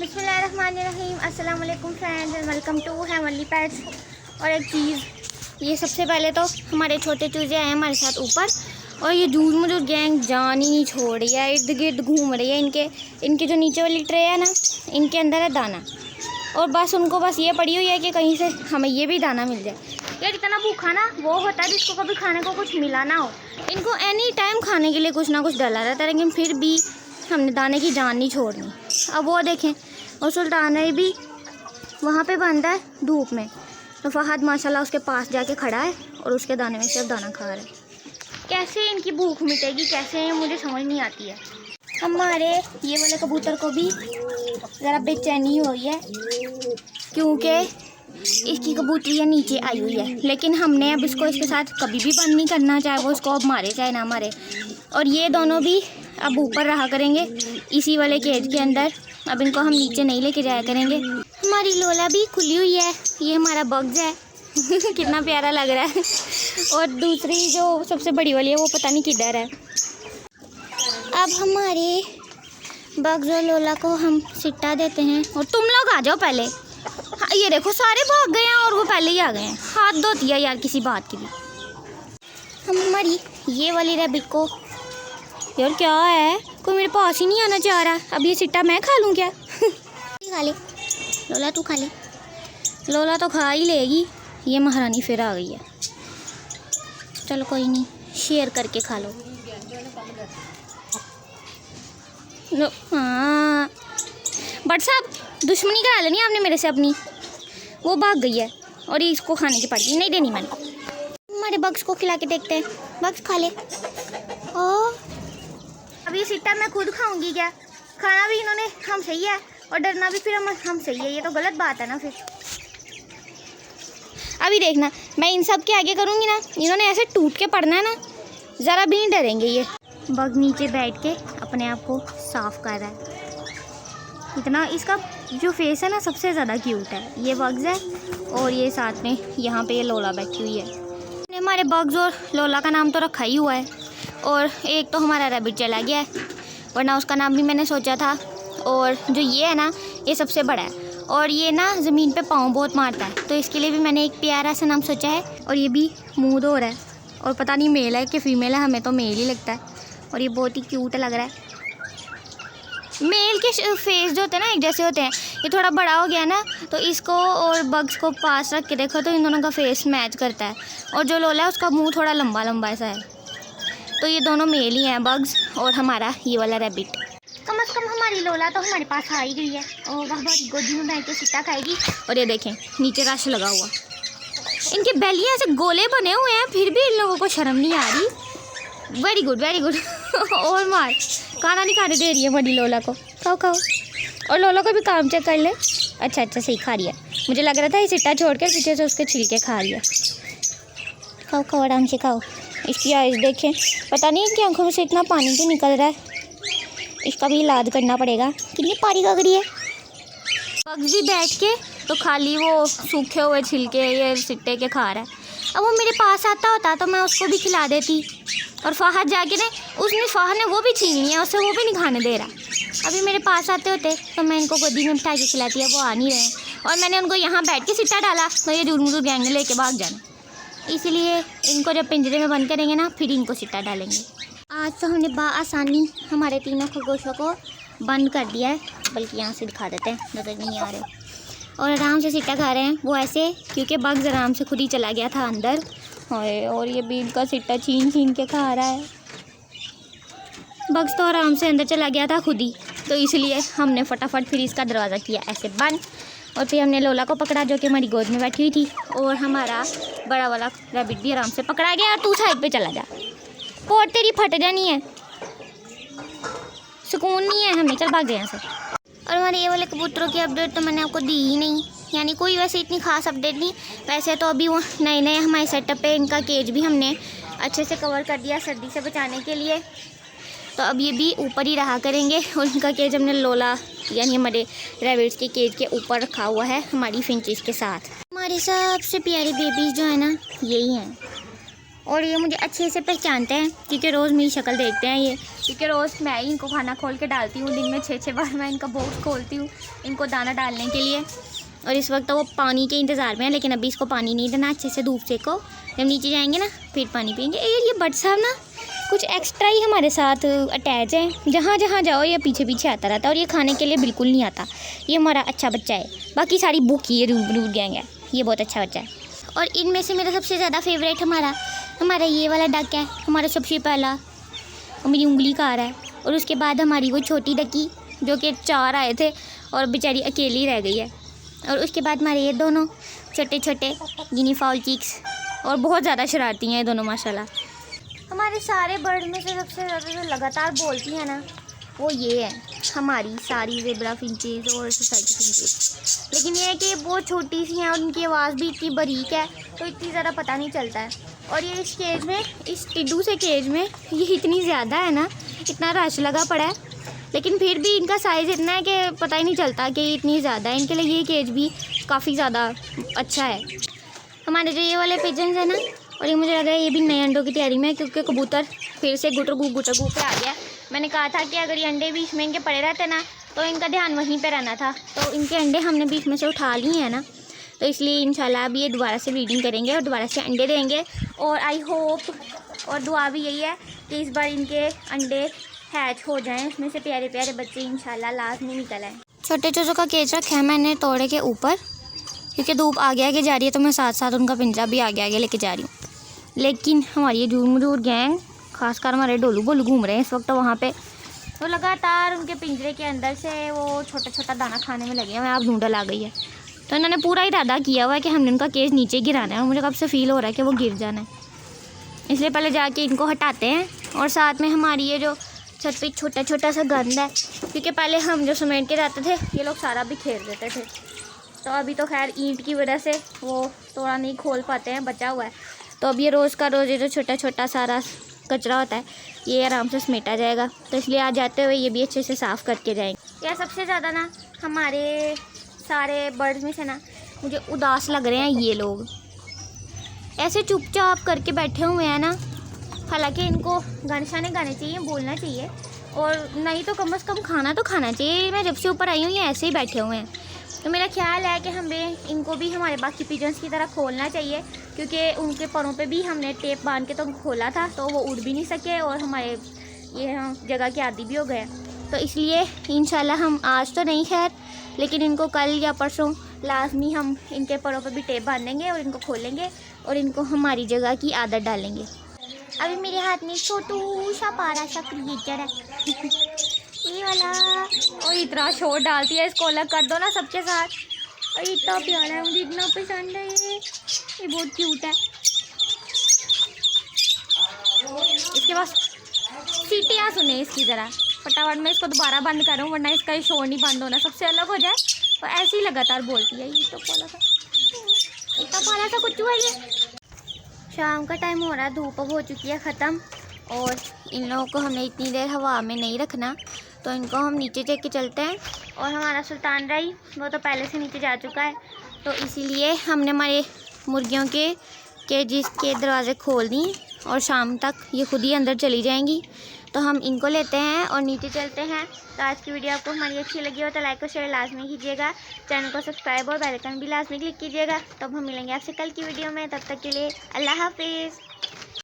बिस्मिल्लाहिर्रहमानिर्रहीम। अस्सलाम वालेकुम friends and welcome to heavenly pets. और एक चीज़, ये सबसे पहले तो हमारे छोटे चूजे आए हमारे साथ ऊपर, और ये जूझ मुझ गैंग जान ही नहीं छोड़ रही है, इर्द गिर्द घूम रही है। इनके जो नीचे वाली ट्रे है ना, इनके अंदर है दाना, और बस उनको बस ये पड़ी हुई है कि कहीं से हमें ये भी दाना मिल जाए। यार इतना भूखा ना वो होता है जिसको कभी खाने को कुछ मिला ना हो। इनको एनी टाइम खाने के लिए कुछ ना कुछ डला रहता है, लेकिन फिर भी हमने दाने की जान नहीं छोड़नी। अब वो देखें, और सुल्तान है भी वहाँ पे बंद है धूप में, तो फहद माशाल्लाह उसके पास जाके खड़ा है और उसके दाने में से अब दाना खा रहा है। कैसे इनकी भूख मिटेगी, कैसे मुझे समझ नहीं आती है। हमारे ये वाले कबूतर को भी ज़रा बेचैनी हो रही है, क्योंकि इसकी कबूतरियाँ नीचे आई हुई है, लेकिन हमने अब इसको इसके साथ कभी भी बंद नहीं करना, चाहे वो इसको अब मारे चाहे ना मारे। और ये दोनों भी अब ऊपर रहा करेंगे इसी वाले केज के अंदर, अब इनको हम नीचे नहीं लेके जाया करेंगे। हमारी लोला भी खुली हुई है, ये हमारा बग्स है कितना प्यारा लग रहा है। और दूसरी जो सबसे बड़ी वाली है वो पता नहीं किधर है। अब हमारे बग्स और लोला को हम सिट्टा देते हैं, और तुम लोग आ जाओ पहले। हाँ, ये देखो सारे भाग गए हैं और वो पहले ही आ गए हैं। हाथ धो दिया यार किसी बात की भी। हम हमारी ये वाली रैबिट को, यार क्या है, कोई मेरे पास ही नहीं आना चाह रहा। अब ये सिट्टा मैं खा लूँ क्या? खा ले लोला, तू खा ले। लोला तो खा ही लेगी, ये महारानी फिर आ गई है। चलो कोई नहीं, शेयर करके खा लो। हाँ बट साहब, दुश्मनी करा लेनी आपने मेरे से अपनी। वो भाग गई है और ये इसको खाने की पड़ी, नहीं देनी मैंने। हमारे बग्स को खिला के देखते हैं, बग्स खा ले। ओ अब ये सिट्टा मैं खुद खाऊंगी क्या? खाना भी इन्होंने हम सही है और डरना भी फिर हम सही है, ये तो गलत बात है ना। फिर अभी देखना, मैं इन सब के आगे करूँगी ना, इन्होंने ऐसे टूट के पड़ना है ना, ज़रा भी नहीं डरेंगे। ये बग नीचे बैठ के अपने आप को साफ कर रहा है। इतना इसका जो फेस है ना सबसे ज़्यादा क्यूट है। ये बग्स है और ये साथ में यहाँ पे ये लोला बैठी हुई है। हमने हमारे बग्स और लोला का नाम तो रखा ही हुआ है, और एक तो हमारा रैबिट चला गया है, वरना उसका नाम भी मैंने सोचा था। और जो ये है ना, ये सबसे बड़ा है, और ये ना ज़मीन पे पाँव बहुत मारता है, तो इसके लिए भी मैंने एक प्यारा सा नाम सोचा है। और ये भी मुँह धो रहा है, और पता नहीं मेल है कि फीमेल है, हमें तो मेल ही लगता है। और ये बहुत ही क्यूट लग रहा है। मेल के फेस जो होते हैं ना एक जैसे होते हैं, ये थोड़ा बड़ा हो गया ना, तो इसको और बग्स को पास रख के देखो तो इन दोनों का फेस मैच करता है। और जो लोला है उसका मुँह थोड़ा लंबा लंबा ऐसा है, तो ये दोनों मेल ही हैं, बग्स और हमारा ये वाला रैबिट। कम से कम हमारी लोला तो हमारे पास आ ही गई है, और वह हमारी गोदी में बैठ के सिट्टा खाएगी। और ये देखें नीचे रश लगा हुआ, इनके बैलियाँ ऐसे गोले बने हुए हैं, फिर भी इन लोगों को शर्म नहीं आ रही। वेरी गुड वेरी गुड और मार, खाना नहीं खाने दे रही है बड़ी लोला को। खाओ खाओ, और लोला को भी काम चेक कर ले। अच्छा अच्छा सही खा रही है, मुझे लग रहा था ये सिट्टा छोड़ कर पीछे से उसके छिलके खा रही है। खाओ खाओ आराम से खाओ। इसकी आइज़ देखें, पता नहीं इनकी आंखों में से इतना पानी क्यों निकल रहा है, इसका भी इलाज करना पड़ेगा। कितनी पारी लग रही है। बग्स भी बैठ के तो खाली वो सूखे हुए छिलके ये सिट्टे के खा रहा है। अब वो मेरे पास आता होता तो मैं उसको भी खिला देती, और फहद जाके ने फहद ने वो भी छीनी है, उससे वो भी नहीं खाने दे रहा। अभी मेरे पास आते होते तो मैं इनको गोदी में बिठा के खिलाती है, वो आ नहीं रहे, और मैंने उनको यहाँ बैठ के सिट्टा डाला तो ये जुर्म गैंग ने लेके भाग जाना। इसीलिए इनको जब पिंजरे में बंद करेंगे ना, फिर इनको सिट्टा डालेंगे। आज तो हमने आसानी हमारे तीनों खरगोशों को बंद कर दिया है, बल्कि यहाँ से दिखा देते हैं, नज़र नहीं आ रहे, और आराम से सिट्टा खा रहे हैं। वो ऐसे क्योंकि बग्स आराम से खुद ही चला गया था अंदर, और ये भी इनका सिट्टा छीन छीन के खा रहा है। बग्स तो आराम से अंदर चला गया था खुद ही, तो इसलिए हमने फटाफट फिर इसका दरवाज़ा किया ऐसे बंद, और फिर हमने लोला को पकड़ा जो कि हमारी गोद में बैठी हुई थी, और हमारा बड़ा वाला रैबिट भी आराम से पकड़ा गया। और तू साइड पे चला जा, पोट तेरी फट जानी है, सुकून नहीं है हमें, चल भाग गए यहाँ से। और हमारे ये वाले कबूतरों की अपडेट तो मैंने आपको दी ही नहीं, यानी कोई वैसे इतनी खास अपडेट नहीं। वैसे तो अभी वो नए नए हमारे सेटअप पे इनका केज भी हमने अच्छे से कवर कर दिया सर्दी से बचाने के लिए, तो अब ये भी ऊपर ही रहा करेंगे। और इनका केज हमने लोला यानी हमारे रैबिट्स के केज के ऊपर रखा हुआ है हमारी फिंचेस के साथ। हमारी सबसे प्यारी बेबीज जो है ना यही हैं, और ये मुझे अच्छे से पहचानते हैं क्योंकि रोज़ मेरी शक्ल देखते हैं ये, क्योंकि रोज़ मैं ही इनको खाना खोल के डालती हूँ। दिन में 6-6 बार मैं इनका बॉक्स खोलती हूँ इनको दाना डालने के लिए। और इस वक्त तो वो पानी के इंतज़ार में है, लेकिन अभी इसको पानी नहीं देना, अच्छे से धूप सेको। जब नीचे जाएंगे ना फिर पानी पियेंगे। ये बट साहब ना कुछ एक्स्ट्रा ही हमारे साथ अटैच है, जहाँ जहाँ जाओ ये पीछे पीछे आता रहता है और ये खाने के लिए बिल्कुल नहीं आता। ये हमारा अच्छा बच्चा है, बाकी सारी बुक ये रूट गैंग है, ये बहुत अच्छा बच्चा है। और इनमें से मेरा सबसे ज़्यादा फेवरेट हमारा ये वाला डक है, हमारा सबसे पहला। और मेरी उंगली का आ रहा है। और उसके बाद हमारी वो छोटी डकी जो कि 4 आए थे और बेचारी अकेली रह गई है। और उसके बाद हमारे ये दोनों छोटे छोटे गिनी फाउल चीक्स, और बहुत ज़्यादा शरारती हैं ये दोनों माशाल्लाह। हमारे सारे बर्ड में से सबसे ज़्यादा जो लगातार बोलती हैं ना वो ये है, हमारी सारी ज़ेब्रा फिंचेस और सोसाइटी फिंचेस। लेकिन ये है कि बहुत छोटी सी हैं और उनकी आवाज़ भी इतनी बारीक है तो इतनी ज़्यादा पता नहीं चलता है। और ये इस केज में, इस टिड्डू से केज में ये इतनी ज़्यादा है ना, इतना रश लगा पड़ा है, लेकिन फिर भी इनका साइज़ इतना है कि पता ही नहीं चलता कि ये इतनी ज़्यादा है। इनके लिए ये केज भी काफ़ी ज़्यादा अच्छा है। हमारे जो ये वाले पिजन्स हैं ना, और ये मुझे लग रहा है ये भी नए अंडों की तैयारी में है क्योंकि कबूतर फिर से गुटर गू पे आ गया। मैंने कहा था कि अगर ये अंडे बीच में इनके पड़े रहते ना तो इनका ध्यान वहीं पे रहना था, तो इनके अंडे हमने बीच में से उठा लिए हैं ना, तो इसलिए इंशाल्लाह अब ये दोबारा से ब्रीडिंग करेंगे और दोबारा से अंडे देंगे। और आई होप और दुआ भी यही है कि इस बार इनके अंडे हैच हो जाएँ, उसमें से प्यारे प्यारे बच्चे इंशाल्लाह लाजमी निकल आएँ। छोटे चूज़ों का केज रखा है मैंने तोड़े के ऊपर, क्योंकि धूप आगे आगे जा रही है तो मैं साथ साथ उनका पिंजरा भी आगे आगे लेके जा रही हूँ। लेकिन हमारी ये झूर गैंग, खासकर हमारे डोलू बोलू घूम रहे हैं इस वक्त तो वहाँ पे, तो लगातार उनके पिंजरे के अंदर से वो छोटा छोटा दाना खाने में लगे हैं। अब ढूंढल आ गई है तो इन्होंने पूरा इरादा किया हुआ है कि हमने उनका केज नीचे गिराना है, और मुझे कब से फील हो रहा है कि वो गिर जाना है, इसलिए पहले जाके इनको हटाते हैं। और साथ में हमारी ये जो छत पे छोटा छोटा सा गंद है, क्योंकि पहले हम जो समेट के जाते थे ये लोग सारा भी खेल देते थे, तो अभी तो खैर ईंट की वजह से वो थोड़ा नहीं खोल पाते हैं, बचा हुआ है। तो अब ये रोज़ का रोज़ ये जो छोटा छोटा सारा कचरा होता है ये आराम से समेटा जाएगा, तो इसलिए आज जाते हुए ये भी अच्छे से साफ़ करके जाएंगे। या सबसे ज़्यादा ना हमारे सारे बर्ड्स में से ना मुझे उदास लग रहे हैं ये लोग, ऐसे चुपचाप करके बैठे हुए हैं ना। हालांकि इनको गाने शाने गाने चाहिए, बोलना चाहिए, और नहीं तो कम से कम खाना तो खाना चाहिए। मैं जब से ऊपर आई हूँ ये ऐसे ही बैठे हुए हैं, तो मेरा ख्याल है कि हमें इनको भी हमारे बाकी पिजन्स की तरह खोलना चाहिए, क्योंकि उनके परों पे भी हमने टेप बांध के तो खोला था तो वो उड़ भी नहीं सके और हमारे ये जगह के आदी भी हो गए। तो इसलिए इंशाल्लाह हम आज तो नहीं खैर, लेकिन इनको कल या परसों लाजमी हम इनके परों पे भी टेप बांधेंगे और इनको खोलेंगे और इनको हमारी जगह की आदत डालेंगे। अभी मेरे हाथ में छोटू सा पारा सा क्रिएचर है ये वाला, और इतना शोर डालती है, इसको अलग कर दो ना सबके साथ। और इतना प्यारा है, मुझे इतना पसंद है ये बहुत क्यूट है। इसके पास सीटियाँ सुने इसकी ज़रा, फटाफट मैं इसको दोबारा बंद करूँ वरना इसका ये शोर नहीं बंद होना, सबसे अलग हो जाए। और ऐसे ही लगातार बोलती है, ये तो पाला सा, इतना पाला सा कुछ है ये। शाम का टाइम हो रहा है, धूप अब हो चुकी है ख़त्म, और इन लोगों को हमने इतनी देर हवा में नहीं रखना, तो इनको हम नीचे चेक के चलते हैं। और हमारा सुल्तान राई वो तो पहले से नीचे जा चुका है, तो इसीलिए हमने हमारे मुर्गियों के केजेस के दरवाज़े खोल दिए और शाम तक ये खुद ही अंदर चली जाएंगी। तो हम इनको लेते हैं और नीचे चलते हैं। तो आज की वीडियो आपको हमारी अच्छी लगी हो तो लाइक और शेयर लाजमी कीजिएगा, चैनल को सब्सक्राइब और बेल आइकन भी लाजमी क्लिक कीजिएगा। तो अब हम मिलेंगे आपसे कल की वीडियो में, तब तक के लिए अल्लाह हाफिज़।